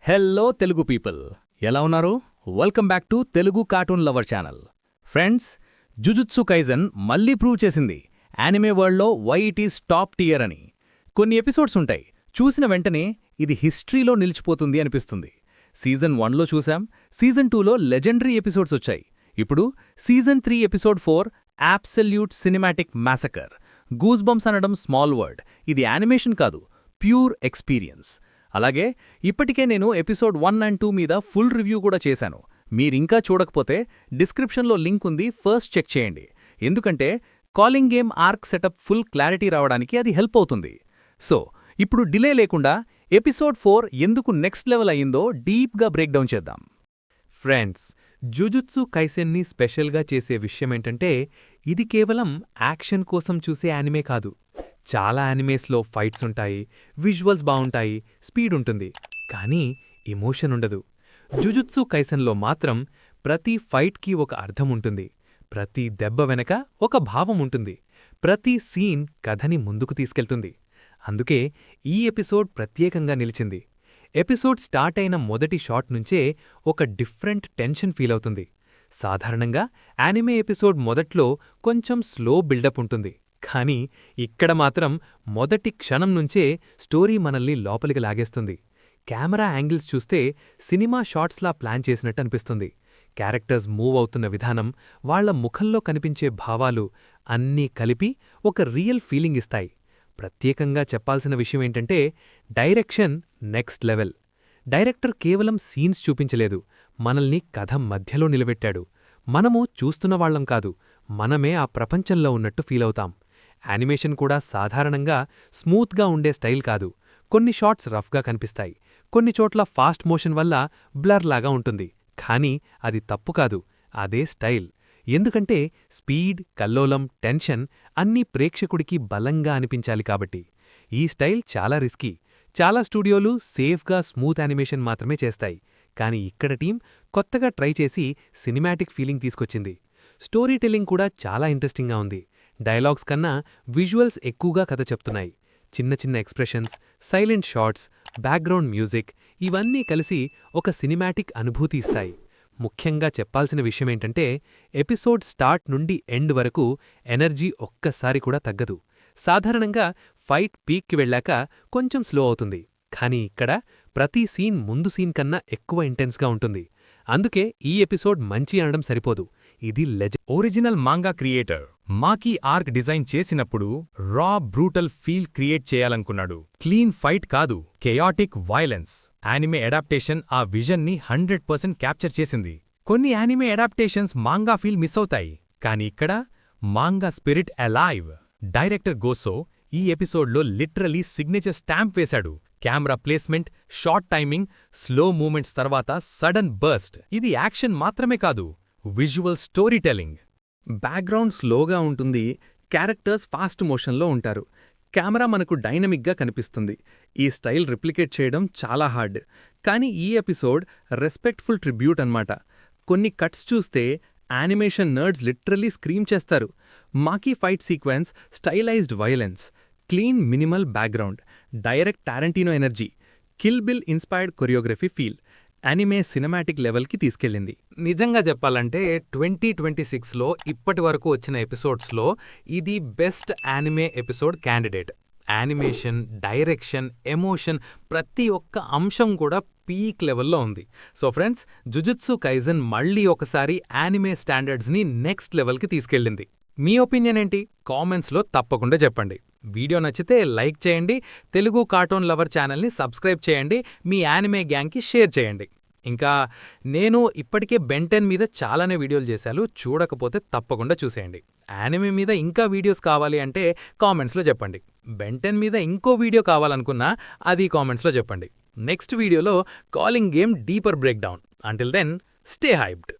Hello Telugu people, ఎలా ఉన్నారు? Welcome back to Telugu cartoon lover channel. Friends, Jujutsu Kaisen మళ్ళీ prove చేసింది యానిమే వరల్డ్లో why it is top tier అని. కొన్ని ఎపిసోడ్స్ ఉంటాయి, చూసిన వెంటనే ఇది హిస్టరీలో నిలిచిపోతుంది అనిపిస్తుంది. సీజన్ 1లో చూసాం, సీజన్ 2లో లెజెండరీ ఎపిసోడ్స్ వచ్చాయి. ఇప్పుడు season 3 episode 4 absolute cinematic massacre. Goose bumps అనడం స్మాల్ వర్డ్, ఇది యానిమేషన్ కాదు, ప్యూర్ ఎక్స్పీరియన్స్. అలాగే ఇప్పటికే నేను ఎపిసోడ్ 1 అండ్ 2 మీద ఫుల్ రివ్యూ కూడా చేశాను. మీరింకా చూడకపోతే డిస్క్రిప్షన్లో లింక్ ఉంది, ఫస్ట్ చెక్ చేయండి. ఎందుకంటే calling game arc setup full clarity రావడానికి అది హెల్ప్ అవుతుంది. సో ఇప్పుడు డిలే లేకుండా ఎపిసోడ్ 4 ఎందుకు నెక్స్ట్ లెవెల్ అయ్యిందో డీప్గా బ్రేక్ డౌన్ చేద్దాం. ఫ్రెండ్స్, జుజుత్సు కైసెన్ని స్పెషల్గా చేసే విషయమేంటంటే ఇది కేవలం యాక్షన్ కోసం చూసే యానిమే కాదు. చాలా యానిమేస్లో ఫైట్స్ ఉంటాయి, విజువల్స్ బావుంటాయి, స్పీడ్ ఉంటుంది, కానీ ఎమోషన్ ఉండదు. జుజుత్సు కైసెన్లో మాత్రం ప్రతి ఫైట్కి ఒక అర్థం ఉంటుంది, ప్రతి దెబ్బ వెనక ఒక భావం ఉంటుంది, ప్రతి సీన్ కథని ముందుకు తీసుకెళ్తుంది. అందుకే ఈ ఎపిసోడ్ ప్రత్యేకంగా నిలిచింది. ఎపిసోడ్ స్టార్ట్ అయిన మొదటి షాట్ నుంచే ఒక డిఫరెంట్ టెన్షన్ ఫీల్ అవుతుంది. సాధారణంగా యానిమే ఎపిసోడ్ మొదట్లో కొంచెం స్లో బిల్డప్ ఉంటుంది, కానీ ఇక్కడ మాత్రం మొదటి క్షణం నుంచే స్టోరీ మనల్ని లోపలికి లాగేస్తుంది. కెమెరా యాంగిల్స్ చూస్తే సినిమా షాట్స్లా ప్లాన్ చేసినట్టు అనిపిస్తుంది. క్యారెక్టర్స్ మూవ్ అవుతున్న విధానం, వాళ్ల ముఖంలో కనిపించే భావాలు అన్నీ కలిపి ఒక రియల్ ఫీలింగ్ ఇస్తాయి. ప్రత్యేకంగా చెప్పాల్సిన విషయమేంటంటే డైరెక్షన్ నెక్స్ట్ లెవెల్. డైరెక్టర్ కేవలం సీన్స్ చూపించలేదు, మనల్ని కథ మధ్యలో నిలబెట్టాడు. మనము చూస్తున్నవాళ్లం కాదు, మనమే ఆ ప్రపంచంలో ఉన్నట్టు ఫీలవుతాం. యానిమేషన్ కూడా సాధారణంగా స్మూత్గా ఉండే స్టైల్ కాదు. కొన్ని షాట్స్ రఫ్గా కనిపిస్తాయి, కొన్ని చోట్ల ఫాస్ట్ మోషన్ వల్ల బ్లర్ లాగా ఉంటుంది. కానీ అది తప్పు కాదు, అదే స్టైల్. ఎందుకంటే స్పీడ్, కల్లోలం, టెన్షన్ అన్నీ ప్రేక్షకుడికి బలంగా అనిపించాలి కాబట్టి. ఈ స్టైల్ చాలా రిస్కీ. చాలా స్టూడియోలు సేఫ్గా స్మూత్ యానిమేషన్ మాత్రమే చేస్తాయి, కానీ ఇక్కడ టీం కొత్తగా ట్రై చేసి సినిమాటిక్ ఫీలింగ్ తీసుకొచ్చింది. స్టోరీ టెల్లింగ్ కూడా చాలా ఇంట్రెస్టింగ్గా ఉంది. డైలాగ్స్ కన్నా విజువల్స్ ఎక్కువగా కథ చెప్తున్నాయి. చిన్న చిన్న expressions, silent shots, background music ఇవన్నీ కలిసి ఒక సినిమాటిక్ అనుభూతి ఇస్తాయి. ముఖ్యంగా చెప్పాల్సిన విషయమేంటంటే ఎపిసోడ్ స్టార్ట్ నుండి ఎండ్ వరకు ఎనర్జీ ఒక్కసారి కూడా తగ్గదు. సాధారణంగా ఫైట్ పీక్కి వెళ్ళాక కొంచెం స్లో అవుతుంది, కానీ ఇక్కడ ప్రతి సీన్ ముందు సీన్ కన్నా ఎక్కువ ఇంటెన్స్గా ఉంటుంది. అందుకే ఈ ఎపిసోడ్ మంచి అనడం సరిపోదు, ఇది original manga creator Maki arc design చేసినప్పుడు రా బ్రూటల్ ఫీల్ క్రియేట్ చేయాలనుకున్నాడు. క్లీన్ ఫైట్ కాదు, కెయాటిక్ వైలెన్స్. యానిమే అడాప్టేషన్ ఆ విజన్ని 100% క్యాప్చర్ చేసింది. కొన్ని anime adaptations manga feel miss అవుతాయి, కానీ ఇక్కడ మాంగా స్పిరిట్ అలైవ్. డైరెక్టర్ గోసో ఈ ఎపిసోడ్లో లిటరలీ సిగ్నేచర్ స్టాంప్ వేశాడు. Camera placement, shot timing, slow moments తర్వాత సడన్ బర్స్ట్. ఇది యాక్షన్ మాత్రమే కాదు, విజువల్ స్టోరీ టెల్లింగ్. బ్యాక్గ్రౌండ్ స్లోగా ఉంటుంది, క్యారెక్టర్స్ ఫాస్ట్ మోషన్లో ఉంటారు, కెమెరా మనకు డైనమిక్గా కనిపిస్తుంది. ఈ స్టైల్ రిప్లికేట్ చేయడం చాలా హార్డ్, కానీ ఈ ఎపిసోడ్ రెస్పెక్ట్ఫుల్ ట్రిబ్యూట్ అన్నమాట. కొన్ని కట్స్ చూస్తే యానిమేషన్ నర్డ్స్ లిటరల్లీ స్క్రీమ్ చేస్తారు. మాకీ fight sequence, stylised violence, clean minimal background, direct Tarantino energy, kill bill inspired choreography feel anime cinematic లెవెల్కి తీసుకెళ్ళింది. నిజంగా చెప్పాలంటే 2026లో ఇప్పటి వరకు వచ్చిన ఎపిసోడ్స్లో ఇది best anime episode candidate. Animation, direction, emotion ప్రతి ఒక్క అంశం కూడా పీక్ లెవెల్లో ఉంది. సో ఫ్రెండ్స్, జుజుత్సు కైజన్ మళ్ళీ ఒకసారి యానిమే స్టాండర్డ్స్ని నెక్స్ట్ లెవెల్కి తీసుకెళ్ళింది. మీ ఒపీనియన్ ఏంటి? కామెంట్స్లో తప్పకుండా చెప్పండి. వీడియో నచ్చితే లైక్ చేయండి, తెలుగు కార్టూన్ లవర్ ఛానల్ని సబ్స్క్రైబ్ చేయండి, మీ యానిమే గ్యాంగ్కి షేర్ చేయండి. ఇంకా నేను ఇప్పటికే బెన్ 10 మీద చాలానే వీడియోలు చేశాను, చూడకపోతే తప్పకుండా చూసేయండి. యానిమే మీద ఇంకా వీడియోస్ కావాలి అంటే కామెంట్స్లో చెప్పండి. బెన్ 10 మీద ఇంకో వీడియో కావాలనుకున్నా అది కామెంట్స్లో చెప్పండి. నెక్స్ట్ వీడియోలో calling game deeper break down. Until then, stay hyped.